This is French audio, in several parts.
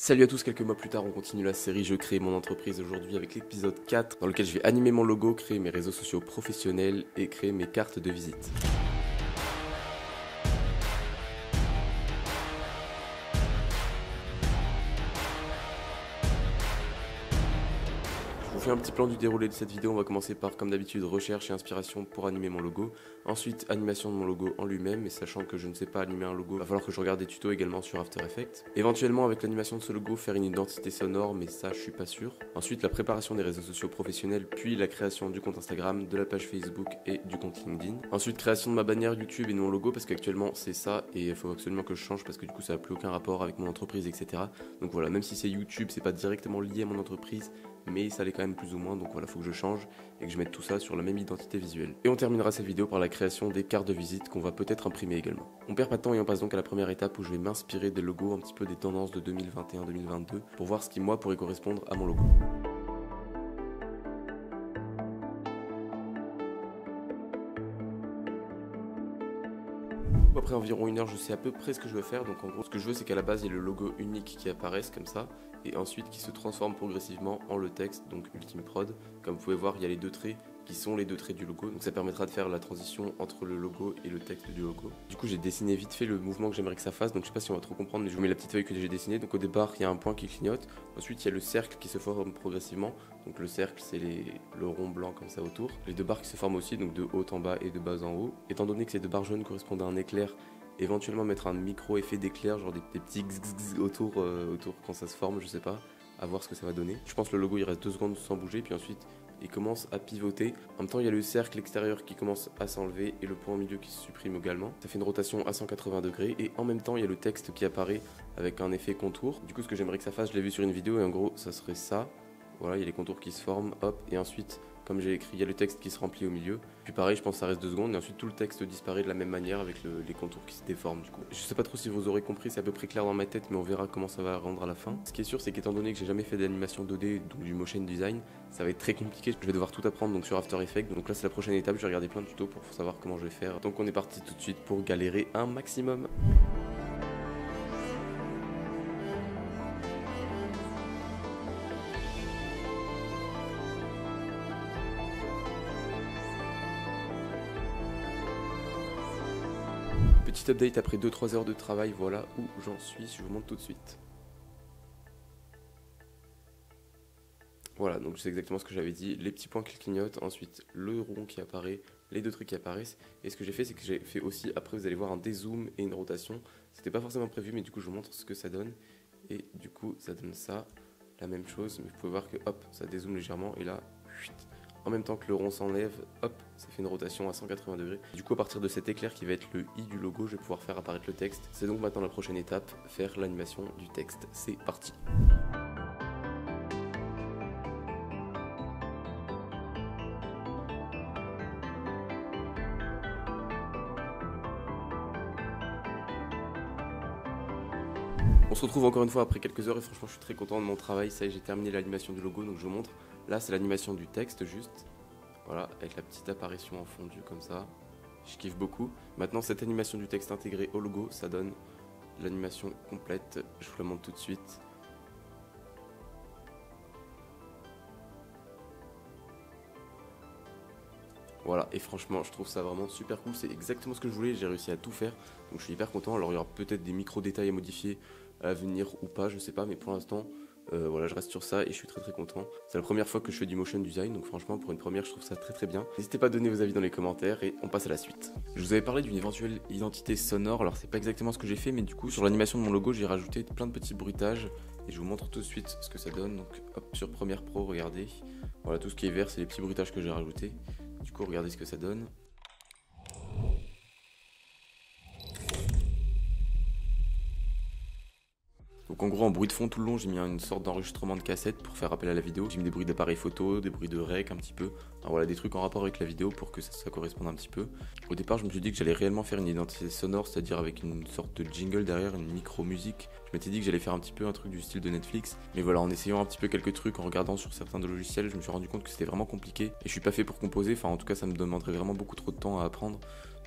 Salut à tous, quelques mois plus tard, on continue la série Je crée mon entreprise aujourd'hui avec l'épisode 4 dans lequel je vais animer mon logo, créer mes réseaux sociaux professionnels et créer mes cartes de visite. Je vous fais un petit plan du déroulé de cette vidéo. On va commencer par, comme d'habitude, recherche et inspiration pour animer mon logo. Ensuite, animation de mon logo en lui-même, mais sachant que je ne sais pas animer un logo, il va falloir que je regarde des tutos également sur After Effects. Éventuellement, avec l'animation de ce logo, faire une identité sonore, mais ça, je suis pas sûr. Ensuite, la préparation des réseaux sociaux professionnels, puis la création du compte Instagram, de la page Facebook et du compte LinkedIn. Ensuite, création de ma bannière YouTube et de mon logo, parce qu'actuellement, c'est ça, et il faut absolument que je change, parce que du coup, ça n'a plus aucun rapport avec mon entreprise, etc. Donc voilà, même si c'est YouTube, c'est pas directement lié à mon entreprise, mais ça l'est quand même plus ou moins, donc voilà, faut que je change et que je mette tout ça sur la même identité visuelle. Et on terminera cette vidéo par la création des cartes de visite qu'on va peut-être imprimer également. On perd pas de temps et on passe donc à la première étape où je vais m'inspirer des logos, un petit peu des tendances de 2021-2022 pour voir ce qui moi pourrait correspondre à mon logo. Après environ une heure, je sais à peu près ce que je veux faire. Donc en gros, ce que je veux, c'est qu'à la base, il y ait le logo unique qui apparaisse comme ça, et ensuite qui se transforme progressivement en le texte, donc Ultime Prod. Comme vous pouvez voir, il y a les deux traits qui sont les deux traits du logo, donc ça permettra de faire la transition entre le logo et le texte du logo. Du coup, j'ai dessiné vite fait le mouvement que j'aimerais que ça fasse, donc je sais pas si on va trop comprendre, mais je vous mets la petite feuille que j'ai dessinée. Donc au départ, il y a un point qui clignote, ensuite il y a le cercle qui se forme progressivement, donc le cercle c'est le rond blanc comme ça autour. Les deux barres qui se forment aussi, donc de haut en bas et de bas en haut. Étant donné que ces deux barres jaunes correspondent à un éclair, éventuellement mettre un micro effet d'éclair, genre des petits gzz autour quand ça se forme, je sais pas, à voir ce que ça va donner. Je pense que le logo il reste 2 secondes sans bouger, puis ensuite il commence à pivoter. En même temps, il y a le cercle extérieur qui commence à s'enlever et le point au milieu qui se supprime également. Ça fait une rotation à 180 degrés et en même temps, il y a le texte qui apparaît avec un effet contour. Du coup, ce que j'aimerais que ça fasse, je l'ai vu sur une vidéo et en gros, ça serait ça. Voilà, il y a les contours qui se forment, hop, et ensuite, comme j'ai écrit, il y a le texte qui se remplit au milieu. Puis pareil, je pense que ça reste 2 secondes, et ensuite tout le texte disparaît de la même manière avec les contours qui se déforment du coup. Je sais pas trop si vous aurez compris, c'est à peu près clair dans ma tête, mais on verra comment ça va rendre à la fin. Ce qui est sûr, c'est qu'étant donné que j'ai jamais fait d'animation 2D, donc du motion design, ça va être très compliqué. Je vais devoir tout apprendre donc sur After Effects. Donc là, c'est la prochaine étape, je vais regarder plein de tutos pour savoir comment je vais faire. Donc on est parti tout de suite pour galérer un maximum. Petit update après 2-3 heures de travail, voilà où j'en suis, je vous montre tout de suite. Voilà, donc c'est exactement ce que j'avais dit, les petits points qui clignotent, ensuite le rond qui apparaît, les deux trucs qui apparaissent. Et ce que j'ai fait, c'est que j'ai fait aussi, après vous allez voir un dézoom et une rotation. C'était pas forcément prévu, mais du coup je vous montre ce que ça donne. Et du coup ça donne ça, la même chose, mais vous pouvez voir que hop, ça dézoome légèrement et là, chut, en même temps que le rond s'enlève, hop, ça fait une rotation à 180 degrés. Du coup, à partir de cet éclair qui va être le i du logo, je vais pouvoir faire apparaître le texte. C'est donc maintenant la prochaine étape, faire l'animation du texte. C'est parti. On se retrouve encore une fois après quelques heures et franchement je suis très content de mon travail. Ça y est, j'ai terminé l'animation du logo, donc je vous montre. Là c'est l'animation du texte juste. Voilà, avec la petite apparition en fondu comme ça. Je kiffe beaucoup. Maintenant, cette animation du texte intégrée au logo, ça donne l'animation complète. Je vous la montre tout de suite. Voilà, et franchement, je trouve ça vraiment super cool. C'est exactement ce que je voulais, j'ai réussi à tout faire. Donc je suis hyper content. Alors il y aura peut-être des micro-détails à modifier à venir ou pas, je sais pas. Mais pour l'instant, voilà, je reste sur ça et je suis très content. C'est la première fois que je fais du motion design, donc franchement pour une première je trouve ça très bien. N'hésitez pas à donner vos avis dans les commentaires et on passe à la suite. Je vous avais parlé d'une éventuelle identité sonore, alors c'est pas exactement ce que j'ai fait, mais du coup sur l'animation de mon logo j'ai rajouté plein de petits bruitages et je vous montre tout de suite ce que ça donne. Donc hop, sur Premiere Pro, regardez, voilà, tout ce qui est vert c'est les petits bruitages que j'ai rajoutés. Du coup regardez ce que ça donne. Donc en gros en bruit de fond tout le long j'ai mis une sorte d'enregistrement de cassette pour faire appel à la vidéo. J'ai mis des bruits d'appareil photo, des bruits de rec un petit peu. Enfin, voilà, des trucs en rapport avec la vidéo pour que ça corresponde un petit peu. Au départ je me suis dit que j'allais réellement faire une identité sonore, c'est-à-dire avec une sorte de jingle derrière, une micro-musique. Je m'étais dit que j'allais faire un petit peu un truc du style de Netflix. Mais voilà, en essayant un petit peu quelques trucs, en regardant sur certains logiciels, je me suis rendu compte que c'était vraiment compliqué. Et je suis pas fait pour composer, enfin en tout cas ça me demanderait vraiment beaucoup trop de temps à apprendre.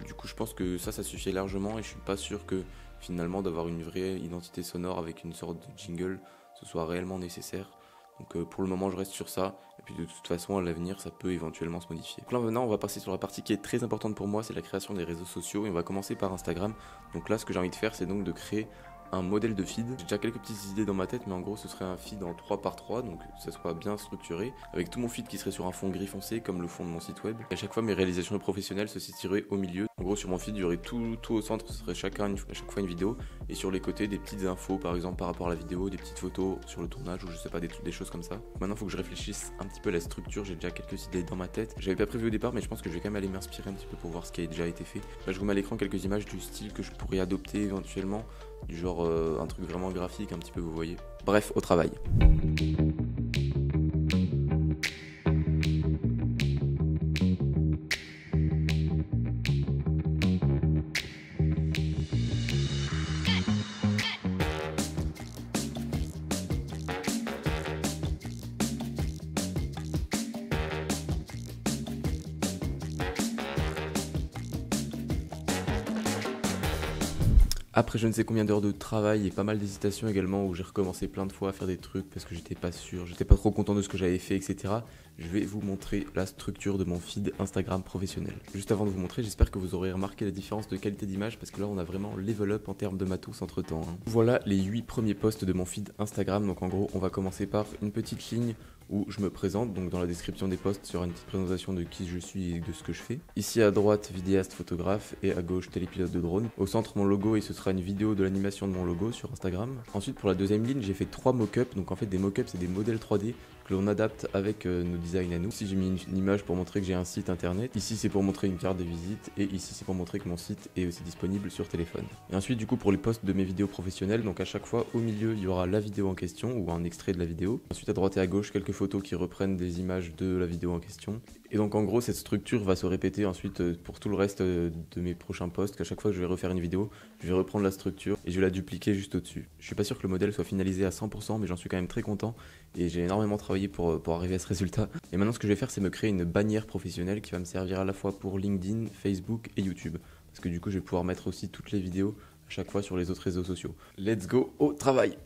Du coup je pense que ça suffit largement et je suis pas sûr que finalement d'avoir une vraie identité sonore avec une sorte de jingle, ce soit réellement nécessaire. Donc pour le moment je reste sur ça, et puis de toute façon à l'avenir ça peut éventuellement se modifier. Donc là maintenant on va passer sur la partie qui est très importante pour moi, c'est la création des réseaux sociaux, et on va commencer par Instagram. Donc là ce que j'ai envie de faire c'est donc de créer un modèle de feed. J'ai déjà quelques petites idées dans ma tête, mais en gros ce serait un feed en 3x3, donc que ça soit bien structuré, avec tout mon feed qui serait sur un fond gris foncé comme le fond de mon site web. Et à chaque fois mes réalisations professionnelles se situeraient au milieu. En gros sur mon feed il y aurait tout au centre, ce serait à chaque fois une vidéo, et sur les côtés des petites infos par exemple par rapport à la vidéo, des petites photos sur le tournage ou je sais pas, des choses comme ça. Maintenant il faut que je réfléchisse un petit peu à la structure, j'ai déjà quelques idées dans ma tête. J'avais pas prévu au départ, mais je pense que je vais quand même aller m'inspirer un petit peu pour voir ce qui a déjà été fait. Là je vous mets à l'écran quelques images du style que je pourrais adopter éventuellement, du genre un truc vraiment graphique un petit peu, vous voyez. Bref, au travail. Après je ne sais combien d'heures de travail et pas mal d'hésitations également, où j'ai recommencé plein de fois à faire des trucs parce que j'étais pas sûr, j'étais pas trop content de ce que j'avais fait, etc. Je vais vous montrer la structure de mon feed Instagram professionnel. Juste avant de vous montrer, j'espère que vous aurez remarqué la différence de qualité d'image, parce que là on a vraiment level up en termes de matos entre temps. Voilà les 8 premiers posts de mon feed Instagram. Donc en gros on va commencer par une petite ligne où je me présente, donc dans la description des posts sur une petite présentation de qui je suis et de ce que je fais. Ici à droite, vidéaste, photographe, et à gauche, télépilote de drone. Au centre, mon logo, et ce sera une vidéo de l'animation de mon logo sur Instagram. Ensuite, pour la deuxième ligne, j'ai fait 3 mock-ups. Donc en fait, des mock-ups, c'est des modèles 3D que l'on adapte avec nos designs à nous. Ici, j'ai mis une image pour montrer que j'ai un site internet. Ici, c'est pour montrer une carte de visite. Et ici, c'est pour montrer que mon site est aussi disponible sur téléphone. Et ensuite, du coup, pour les posts de mes vidéos professionnelles, donc à chaque fois, au milieu, il y aura la vidéo en question ou un extrait de la vidéo. Ensuite, à droite et à gauche, quelques photos qui reprennent des images de la vidéo en question. Et donc, en gros, cette structure va se répéter ensuite pour tout le reste de mes prochains posts. Qu'à chaque fois que je vais refaire une vidéo, je vais reprendre la structure et je vais la dupliquer juste au-dessus. Je suis pas sûr que le modèle soit finalisé à 100%, mais j'en suis quand même très content. Et j'ai énormément travaillé pour arriver à ce résultat. Et maintenant, ce que je vais faire, c'est me créer une bannière professionnelle qui va me servir à la fois pour LinkedIn, Facebook et YouTube. Parce que du coup, je vais pouvoir mettre aussi toutes les vidéos à chaque fois sur les autres réseaux sociaux. Let's go au travail!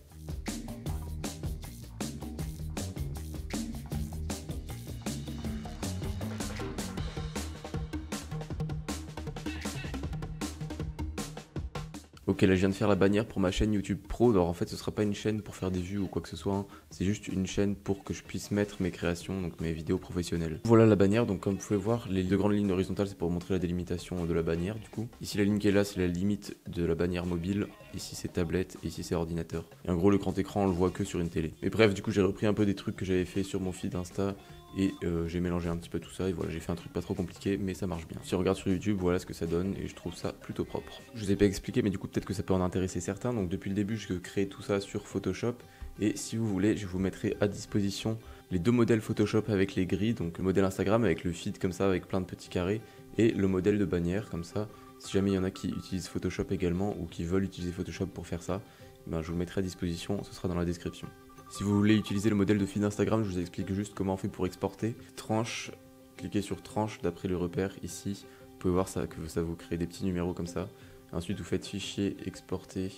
Ok, là je viens de faire la bannière pour ma chaîne YouTube Pro. Alors en fait ce sera pas une chaîne pour faire des vues ou quoi que ce soit, hein. C'est juste une chaîne pour que je puisse mettre mes créations, donc mes vidéos professionnelles. Voilà la bannière, donc comme vous pouvez voir, les deux grandes lignes horizontales c'est pour montrer la délimitation de la bannière du coup. Ici la ligne qui est là c'est la limite de la bannière mobile, ici c'est tablette et ici c'est ordinateur. Et en gros le grand écran on le voit que sur une télé. Mais bref, du coup j'ai repris un peu des trucs que j'avais fait sur mon feed Insta. Et j'ai mélangé un petit peu tout ça et voilà, j'ai fait un truc pas trop compliqué mais ça marche bien. Si on regarde sur YouTube, voilà ce que ça donne et je trouve ça plutôt propre. Je vous ai pas expliqué mais du coup peut-être que ça peut en intéresser certains. Donc depuis le début je crée tout ça sur Photoshop et si vous voulez je vous mettrai à disposition les deux modèles Photoshop avec les grilles. Donc le modèle Instagram avec le feed comme ça avec plein de petits carrés et le modèle de bannière comme ça. Si jamais il y en a qui utilisent Photoshop également ou qui veulent utiliser Photoshop pour faire ça, ben, je vous mettrai à disposition, ce sera dans la description. Si vous voulez utiliser le modèle de feed Instagram, je vous explique juste comment on fait pour exporter. Tranche, cliquez sur tranche d'après le repère ici. Vous pouvez voir ça, que ça vous crée des petits numéros comme ça. Ensuite vous faites fichier, exporter,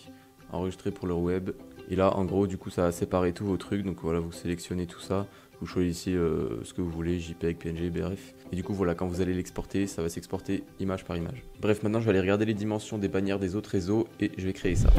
enregistrer pour le web. Et là en gros du coup ça a séparé tous vos trucs. Donc voilà, vous sélectionnez tout ça. Vous choisissez ce que vous voulez, JPEG, PNG, BRF. Et du coup voilà, quand vous allez l'exporter, ça va s'exporter image par image. Bref, maintenant je vais aller regarder les dimensions des bannières des autres réseaux et je vais créer ça.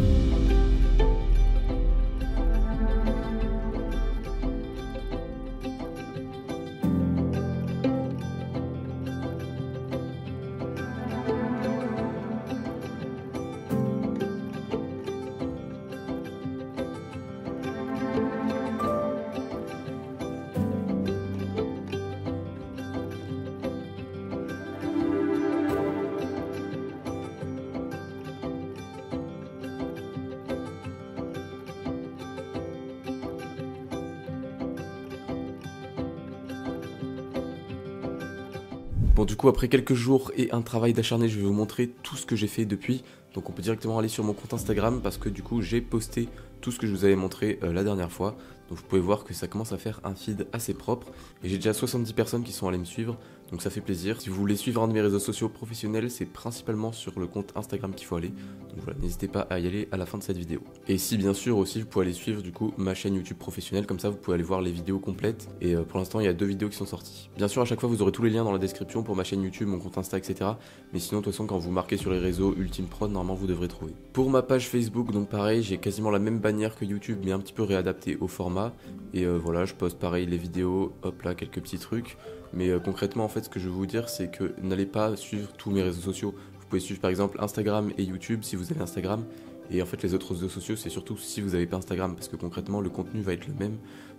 Bon du coup après quelques jours et un travail d'acharné, je vais vous montrer tout ce que j'ai fait depuis. Donc on peut directement aller sur mon compte Instagram parce que du coup j'ai posté tout ce que je vous avais montré la dernière fois. Donc vous pouvez voir que ça commence à faire un feed assez propre et j'ai déjà 70 personnes qui sont allées me suivre, donc ça fait plaisir. Si vous voulez suivre un de mes réseaux sociaux professionnels, c'est principalement sur le compte Instagram qu'il faut aller, donc voilà, n'hésitez pas à y aller à la fin de cette vidéo. Et ici bien sûr aussi vous pouvez aller suivre du coup ma chaîne YouTube professionnelle, comme ça vous pouvez aller voir les vidéos complètes et pour l'instant il y a 2 vidéos qui sont sorties. Bien sûr à chaque fois vous aurez tous les liens dans la description pour ma chaîne YouTube, mon compte Insta, etc. Mais sinon de toute façon quand vous marquez sur les réseaux Ultime Prod, normalement vous devrez trouver. Pour ma page Facebook, donc pareil, j'ai quasiment la même bannière que YouTube mais un petit peu réadaptée au format. Et voilà, je poste pareil les vidéos, hop là, quelques petits trucs. Mais concrètement, en fait, ce que je veux vous dire, c'est que n'allez pas suivre tous mes réseaux sociaux. Vous pouvez suivre par exemple Instagram et YouTube si vous avez Instagram. Et en fait, les autres réseaux sociaux, c'est surtout si vous n'avez pas Instagram, parce que concrètement, le contenu va être le même.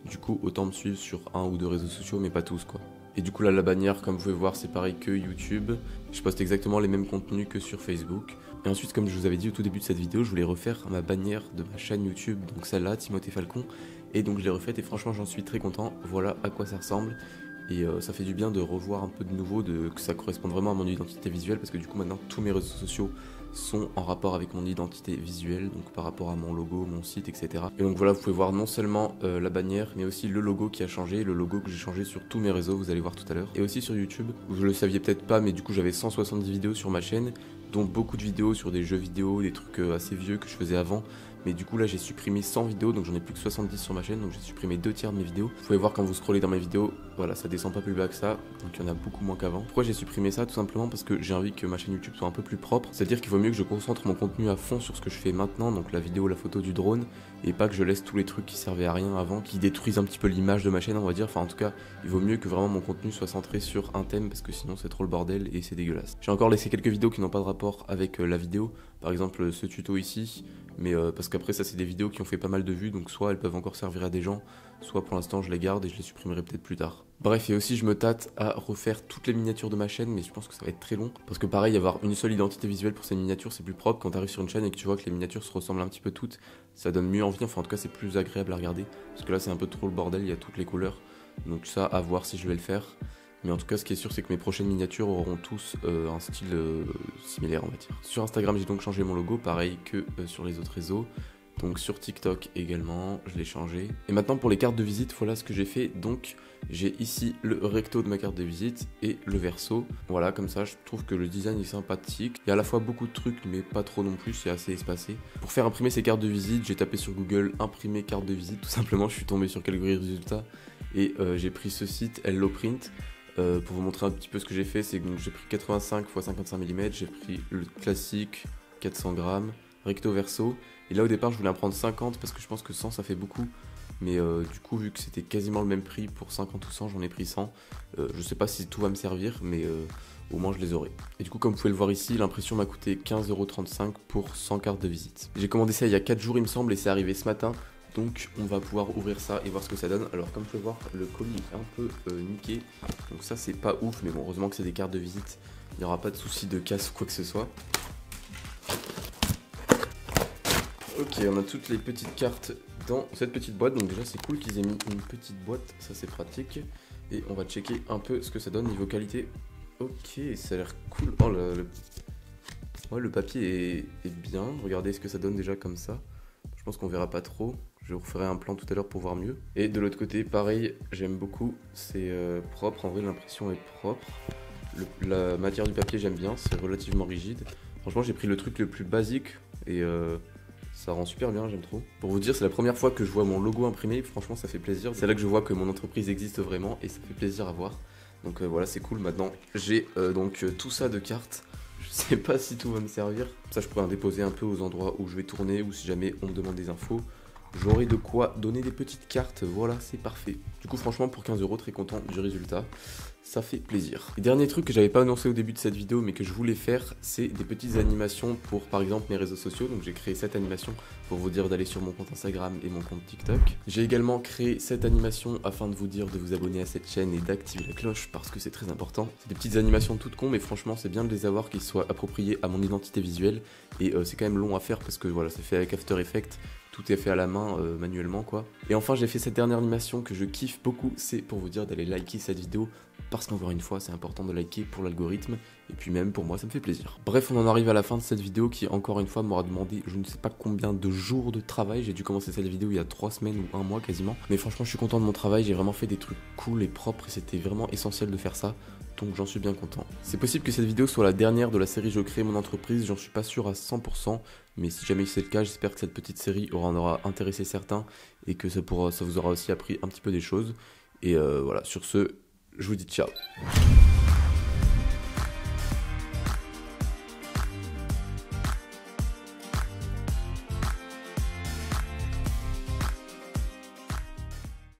Du coup, autant me suivre sur 1 ou 2 réseaux sociaux, mais pas tous, quoi. Et du coup, là, la bannière, comme vous pouvez voir, c'est pareil que YouTube. Je poste exactement les mêmes contenus que sur Facebook. Et ensuite, comme je vous avais dit au tout début de cette vidéo, je voulais refaire ma bannière de ma chaîne YouTube, donc celle-là, Timothée Falcon. Et donc je l'ai refaite et franchement j'en suis très content, voilà à quoi ça ressemble. Et ça fait du bien de revoir un peu de nouveau, que ça corresponde vraiment à mon identité visuelle, parce que du coup maintenant tous mes réseaux sociaux sont en rapport avec mon identité visuelle, donc par rapport à mon logo, mon site, etc. Et donc voilà, vous pouvez voir non seulement la bannière, mais aussi le logo qui a changé, le logo que j'ai changé sur tous mes réseaux, vous allez voir tout à l'heure. Et aussi sur YouTube, vous le saviez peut-être pas, mais du coup j'avais 170 vidéos sur ma chaîne, dont beaucoup de vidéos sur des jeux vidéo, des trucs assez vieux que je faisais avant. Mais du coup là j'ai supprimé 100 vidéos, donc j'en ai plus que 70 sur ma chaîne, donc j'ai supprimé 2 tiers de mes vidéos. Vous pouvez voir quand vous scrollez dans mes vidéos, voilà, ça descend pas plus bas que ça, donc il y en a beaucoup moins qu'avant. Pourquoi j'ai supprimé ça? Tout simplement parce que j'ai envie que ma chaîne YouTube soit un peu plus propre, c'est-à-dire qu'il vaut mieux que je concentre mon contenu à fond sur ce que je fais maintenant, donc la vidéo, la photo du drone, et pas que je laisse tous les trucs qui servaient à rien avant, qui détruisent un petit peu l'image de ma chaîne, on va dire. Enfin en tout cas, il vaut mieux que vraiment mon contenu soit centré sur un thème, parce que sinon c'est trop le bordel et c'est dégueulasse. J'ai encore laissé quelques vidéos qui n'ont pas de rapport avec la vidéo, par exemple ce tuto ici, mais parce qu'après ça c'est des vidéos qui ont fait pas mal de vues, donc soit elles peuvent encore servir à des gens, soit pour l'instant je les garde et je les supprimerai peut-être plus tard. Bref, et aussi je me tâte à refaire toutes les miniatures de ma chaîne, mais je pense que ça va être très long, parce que pareil, avoir une seule identité visuelle pour ces miniatures, c'est plus propre. Quand tu arrives sur une chaîne et que tu vois que les miniatures se ressemblent un petit peu toutes, ça donne mieux envie, enfin en tout cas c'est plus agréable à regarder, parce que là c'est un peu trop le bordel, il y a toutes les couleurs, donc ça à voir si je vais le faire. Mais en tout cas, ce qui est sûr, c'est que mes prochaines miniatures auront tous un style similaire, on va dire. Sur Instagram, j'ai donc changé mon logo, pareil que sur les autres réseaux. Donc sur TikTok également, je l'ai changé. Et maintenant pour les cartes de visite, voilà ce que j'ai fait. Donc j'ai ici le recto de ma carte de visite et le verso. Voilà, comme ça je trouve que le design est sympathique. Il y a à la fois beaucoup de trucs mais pas trop non plus, c'est assez espacé. Pour faire imprimer ces cartes de visite, j'ai tapé sur Google imprimer carte de visite. Tout simplement, je suis tombé sur quelques résultats et j'ai pris ce site, HelloPrint. Pour vous montrer un petit peu ce que j'ai fait, c'est que j'ai pris 85 x 55 mm, j'ai pris le classique 400 grammes, recto verso. Et là au départ je voulais en prendre 50 parce que je pense que 100 ça fait beaucoup. Mais du coup vu que c'était quasiment le même prix pour 50 ou 100, j'en ai pris 100. Je sais pas si tout va me servir, mais au moins je les aurai. Et du coup comme vous pouvez le voir ici, l'impression m'a coûté 15,35 € pour 100 cartes de visite. J'ai commandé ça il y a 4 jours il me semble et c'est arrivé ce matin. Donc on va pouvoir ouvrir ça et voir ce que ça donne. Alors comme vous pouvez voir, le colis est un peu niqué. Donc ça c'est pas ouf, mais bon, heureusement que c'est des cartes de visite. Il n'y aura pas de souci de casse ou quoi que ce soit. Ok, on a toutes les petites cartes dans cette petite boîte. Donc déjà c'est cool qu'ils aient mis une petite boîte, ça c'est pratique. Et on va checker un peu ce que ça donne niveau qualité. Ok, ça a l'air cool. Oh ouais, le papier est bien. Regardez ce que ça donne déjà comme ça. Je pense qu'on verra pas trop. Je vous referai un plan tout à l'heure pour voir mieux. Et de l'autre côté, pareil, j'aime beaucoup. C'est propre, en vrai l'impression est propre. La matière du papier, j'aime bien, c'est relativement rigide. Franchement, j'ai pris le truc le plus basique et ça rend super bien, j'aime trop. Pour vous dire, c'est la première fois que je vois mon logo imprimé. Franchement, ça fait plaisir. C'est là que je vois que mon entreprise existe vraiment et ça fait plaisir à voir. Donc voilà, c'est cool. Maintenant, j'ai donc tout ça de cartes. Je sais pas si tout va me servir. Ça, je pourrais en déposer un peu aux endroits où je vais tourner ou si jamais on me demande des infos. J'aurai de quoi donner des petites cartes, voilà, c'est parfait. Du coup, franchement, pour 15 €, très content du résultat. Ça fait plaisir. Et dernier truc que j'avais pas annoncé au début de cette vidéo, mais que je voulais faire, c'est des petites animations pour, par exemple, mes réseaux sociaux. Donc j'ai créé cette animation pour vous dire d'aller sur mon compte Instagram et mon compte TikTok. J'ai également créé cette animation afin de vous dire de vous abonner à cette chaîne et d'activer la cloche parce que c'est très important. C'est des petites animations toutes cons, mais franchement, c'est bien de les avoir, qu'ils soient appropriés à mon identité visuelle. Et c'est quand même long à faire parce que voilà, c'est fait avec After Effects. Tout est fait à la main, manuellement quoi. Et enfin j'ai fait cette dernière animation que je kiffe beaucoup, c'est pour vous dire d'aller liker cette vidéo parce qu'encore une fois c'est important de liker pour l'algorithme et puis même pour moi ça me fait plaisir. Bref, on en arrive à la fin de cette vidéo qui encore une fois m'aura demandé je ne sais pas combien de jours de travail. J'ai dû commencer cette vidéo il y a 3 semaines ou 1 mois quasiment, mais franchement je suis content de mon travail, j'ai vraiment fait des trucs cool et propres et c'était vraiment essentiel de faire ça, donc j'en suis bien content. C'est possible que cette vidéo soit la dernière de la série Je crée mon entreprise, j'en suis pas sûr à 100%, mais si jamais c'est le cas, j'espère que cette petite série en aura intéressé certains et que ça vous aura aussi appris un petit peu des choses. Et voilà, sur ce, je vous dis ciao.